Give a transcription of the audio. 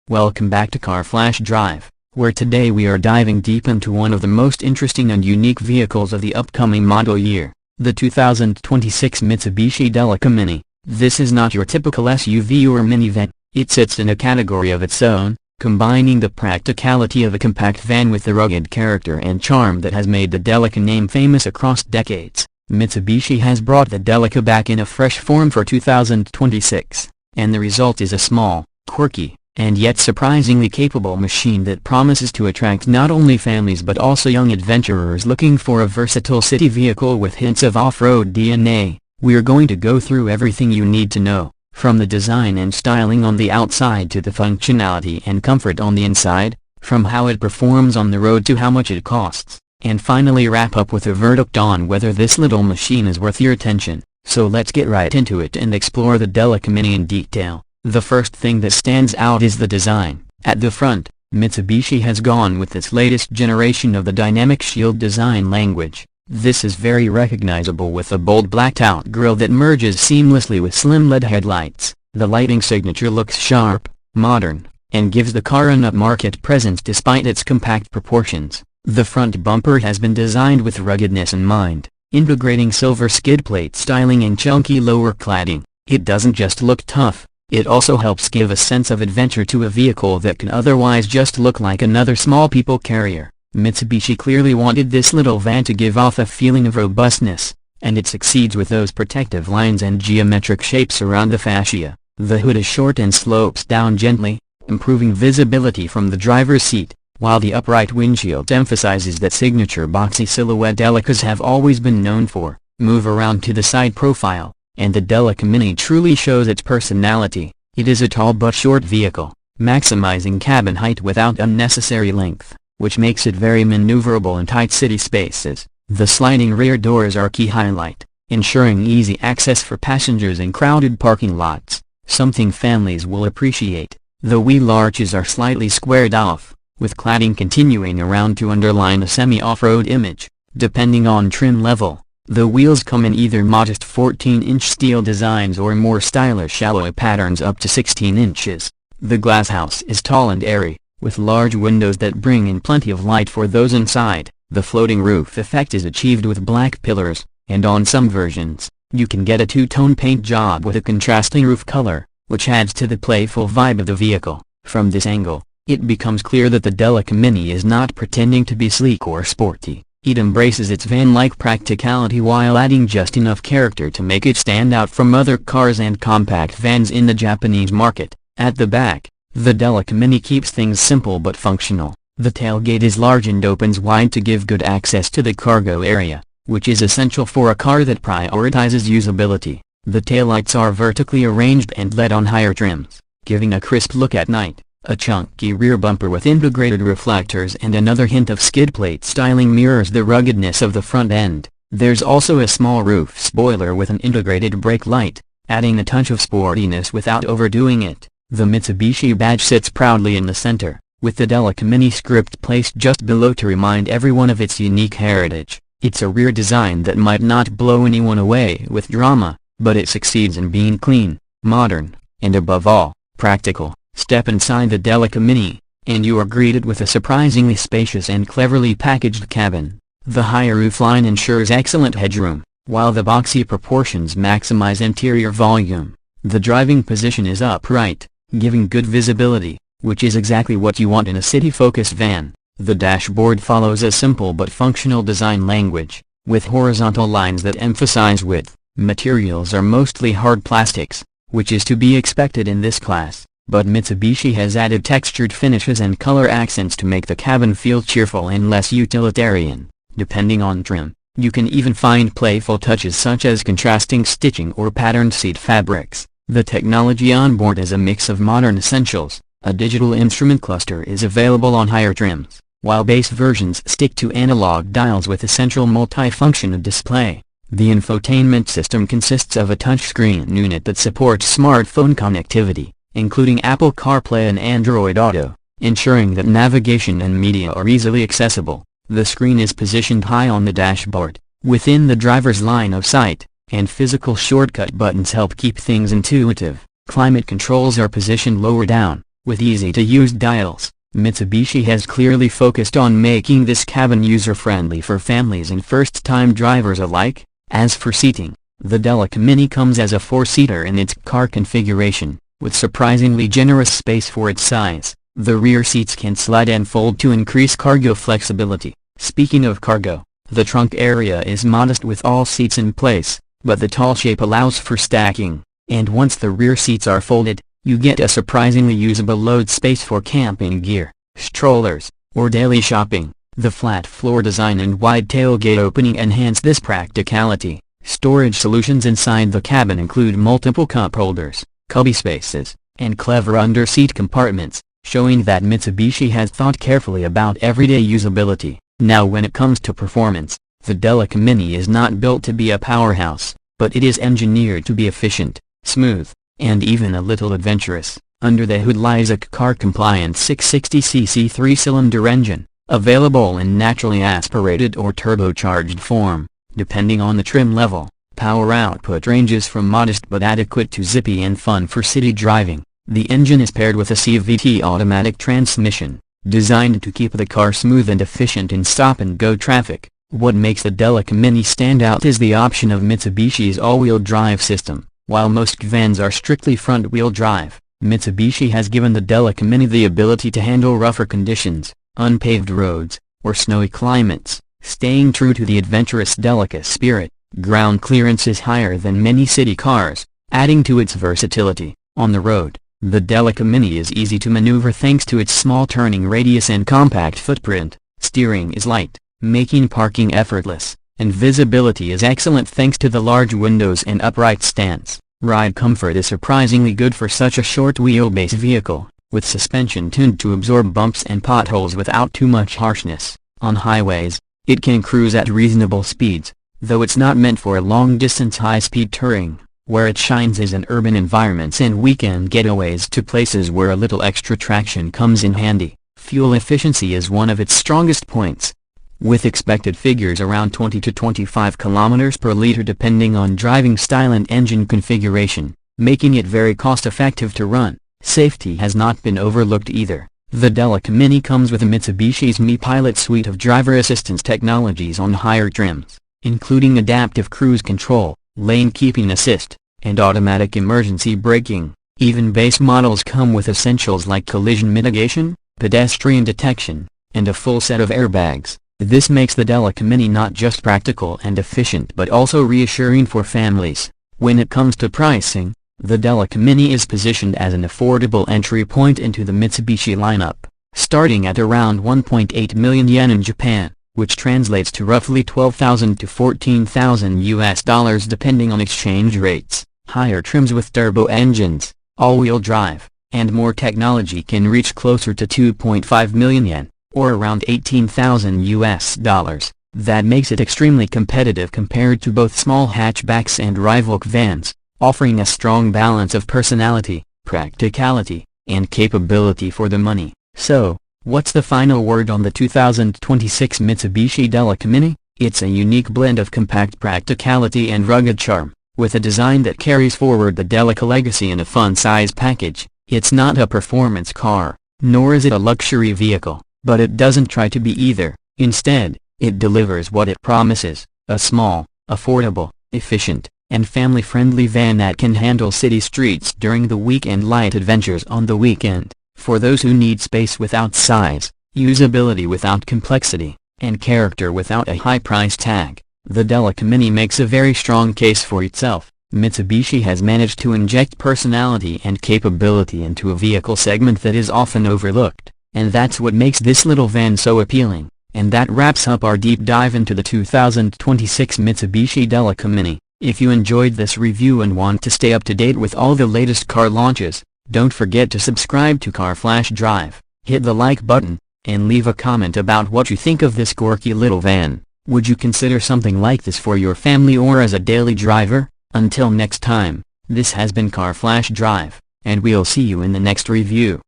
Welcome back to Car Flash Drive, where today we are diving deep into one of the most interesting and unique vehicles of the upcoming model year, the 2026 Mitsubishi Delica Mini. This is not your typical SUV or minivan, it sits in a category of its own, combining the practicality of a compact van with the rugged character and charm that has made the Delica name famous across decades. Mitsubishi has brought the Delica back in a fresh form for 2026, and the result is a small, quirky, and yet surprisingly capable machine that promises to attract not only families but also young adventurers looking for a versatile city vehicle with hints of off-road DNA. We're going to go through everything you need to know, from the design and styling on the outside to the functionality and comfort on the inside, from how it performs on the road to how much it costs, and finally wrap up with a verdict on whether this little machine is worth your attention. So let's get right into it and explore the Delica Mini in detail. The first thing that stands out is the design. At the front, Mitsubishi has gone with its latest generation of the dynamic shield design language. This is very recognizable with a bold blacked-out grille that merges seamlessly with slim LED headlights. The lighting signature looks sharp, modern, and gives the car an upmarket presence despite its compact proportions. The front bumper has been designed with ruggedness in mind, integrating silver skid plate styling and chunky lower cladding. It doesn't just look tough, it also helps give a sense of adventure to a vehicle that can otherwise just look like another small people carrier. Mitsubishi clearly wanted this little van to give off a feeling of robustness, and it succeeds with those protective lines and geometric shapes around the fascia. The hood is short and slopes down gently, improving visibility from the driver's seat, while the upright windshield emphasizes that signature boxy silhouette Delicas have always been known for. Move around to the side profile, and the Delica Mini truly shows its personality. It is a tall but short vehicle, maximizing cabin height without unnecessary length, which makes it very maneuverable in tight city spaces. The sliding rear doors are a key highlight, ensuring easy access for passengers in crowded parking lots, something families will appreciate. The wheel arches are slightly squared off, with cladding continuing around to underline a semi-off-road image. Depending on trim level, the wheels come in either modest 14-inch steel designs or more stylish alloy patterns up to 16 inches. The glasshouse is tall and airy, with large windows that bring in plenty of light for those inside. The floating roof effect is achieved with black pillars, and on some versions, you can get a two-tone paint job with a contrasting roof color, which adds to the playful vibe of the vehicle. From this angle, it becomes clear that the Delica Mini is not pretending to be sleek or sporty. It embraces its van-like practicality while adding just enough character to make it stand out from other cars and compact vans in the Japanese market. At the back, the Delica Mini keeps things simple but functional. The tailgate is large and opens wide to give good access to the cargo area, which is essential for a car that prioritizes usability. The taillights are vertically arranged and LED on higher trims, giving a crisp look at night. A chunky rear bumper with integrated reflectors and another hint of skid plate styling mirrors the ruggedness of the front end. There's also a small roof spoiler with an integrated brake light, adding a touch of sportiness without overdoing it. The Mitsubishi badge sits proudly in the center, with the Delica Mini script placed just below to remind everyone of its unique heritage. It's a rear design that might not blow anyone away with drama, but it succeeds in being clean, modern, and above all, practical. Step inside the Delica Mini, and you are greeted with a surprisingly spacious and cleverly packaged cabin. The higher roofline ensures excellent headroom, while the boxy proportions maximize interior volume. The driving position is upright, giving good visibility, which is exactly what you want in a city-focused van. The dashboard follows a simple but functional design language, with horizontal lines that emphasize width. Materials are mostly hard plastics, which is to be expected in this class. But Mitsubishi has added textured finishes and color accents to make the cabin feel cheerful and less utilitarian. Depending on trim, you can even find playful touches such as contrasting stitching or patterned seat fabrics. The technology on board is a mix of modern essentials. A digital instrument cluster is available on higher trims, while base versions stick to analog dials with a central multifunction display. The infotainment system consists of a touchscreen unit that supports smartphone connectivity, including Apple CarPlay and Android Auto, ensuring that navigation and media are easily accessible. The screen is positioned high on the dashboard, within the driver's line of sight, and physical shortcut buttons help keep things intuitive. Climate controls are positioned lower down, With easy-to-use dials, Mitsubishi has clearly focused on making this cabin user-friendly for families and first-time drivers alike. As for seating, the Delica Mini comes as a 4-seater in its car configuration, with surprisingly generous space for its size. The rear seats can slide and fold to increase cargo flexibility. Speaking of cargo, the trunk area is modest with all seats in place, but the tall shape allows for stacking, and once the rear seats are folded, you get a surprisingly usable load space for camping gear, strollers, or daily shopping. The flat floor design and wide tailgate opening enhance this practicality. Storage solutions inside the cabin include multiple cup holders, cubby spaces, and clever under-seat compartments, showing that Mitsubishi has thought carefully about everyday usability. Now when it comes to performance, the Delica Mini is not built to be a powerhouse, but it is engineered to be efficient, smooth, and even a little adventurous. Under the hood lies a kei-car compliant 660cc 3-cylinder engine, available in naturally aspirated or turbocharged form. Depending on the trim level, power output ranges from modest but adequate to zippy and fun for city driving. The engine is paired with a CVT automatic transmission, designed to keep the car smooth and efficient in stop-and-go traffic. What makes the Delica Mini stand out is the option of Mitsubishi's all-wheel drive system. While most vans are strictly front-wheel drive, Mitsubishi has given the Delica Mini the ability to handle rougher conditions, unpaved roads, or snowy climates. Staying true to the adventurous Delica spirit, ground clearance is higher than many city cars, adding to its versatility. On the road, the Delica Mini is easy to maneuver thanks to its small turning radius and compact footprint. Steering is light, making parking effortless, and visibility is excellent thanks to the large windows and upright stance. Ride comfort is surprisingly good for such a short wheelbase vehicle, with suspension tuned to absorb bumps and potholes without too much harshness. On highways, it can cruise at reasonable speeds, though it's not meant for long-distance high-speed touring. Where it shines is in urban environments and weekend getaways to places where a little extra traction comes in handy. Fuel efficiency is one of its strongest points, with expected figures around 20 to 25 km per liter depending on driving style and engine configuration, making it very cost-effective to run. Safety has not been overlooked either. The Delica Mini comes with a Mitsubishi's Mi-Pilot suite of driver assistance technologies on higher trims, including adaptive cruise control, lane keeping assist, and automatic emergency braking. Even base models come with essentials like collision mitigation, pedestrian detection, and a full set of airbags. This makes the Delica Mini not just practical and efficient but also reassuring for families. When it comes to pricing, the Delica Mini is positioned as an affordable entry point into the Mitsubishi lineup, starting at around 1.8 million yen in Japan, which translates to roughly $12,000 to $14,000 depending on exchange rates. Higher trims with turbo engines, all-wheel drive, and more technology can reach closer to 2.5 million yen, or around $18,000. That makes it extremely competitive compared to both small hatchbacks and rival vans, offering a strong balance of personality, practicality, and capability for the money. So, what's the final word on the 2026 Mitsubishi Delica Mini? It's a unique blend of compact practicality and rugged charm, with a design that carries forward the Delica legacy in a fun size package. It's not a performance car, nor is it a luxury vehicle, but it doesn't try to be either. Instead, it delivers what it promises, a small, affordable, efficient, and family-friendly van that can handle city streets during the week and light adventures on the weekend. For those who need space without size, usability without complexity, and character without a high price tag, the Delica Mini makes a very strong case for itself. Mitsubishi has managed to inject personality and capability into a vehicle segment that is often overlooked, and that's what makes this little van so appealing. And that wraps up our deep dive into the 2026 Mitsubishi Delica Mini. If you enjoyed this review and want to stay up to date with all the latest car launches, don't forget to subscribe to Car Flash Drive, hit the like button, and leave a comment about what you think of this quirky little van. Would you consider something like this for your family or as a daily driver? Until next time, this has been Car Flash Drive, and we'll see you in the next review.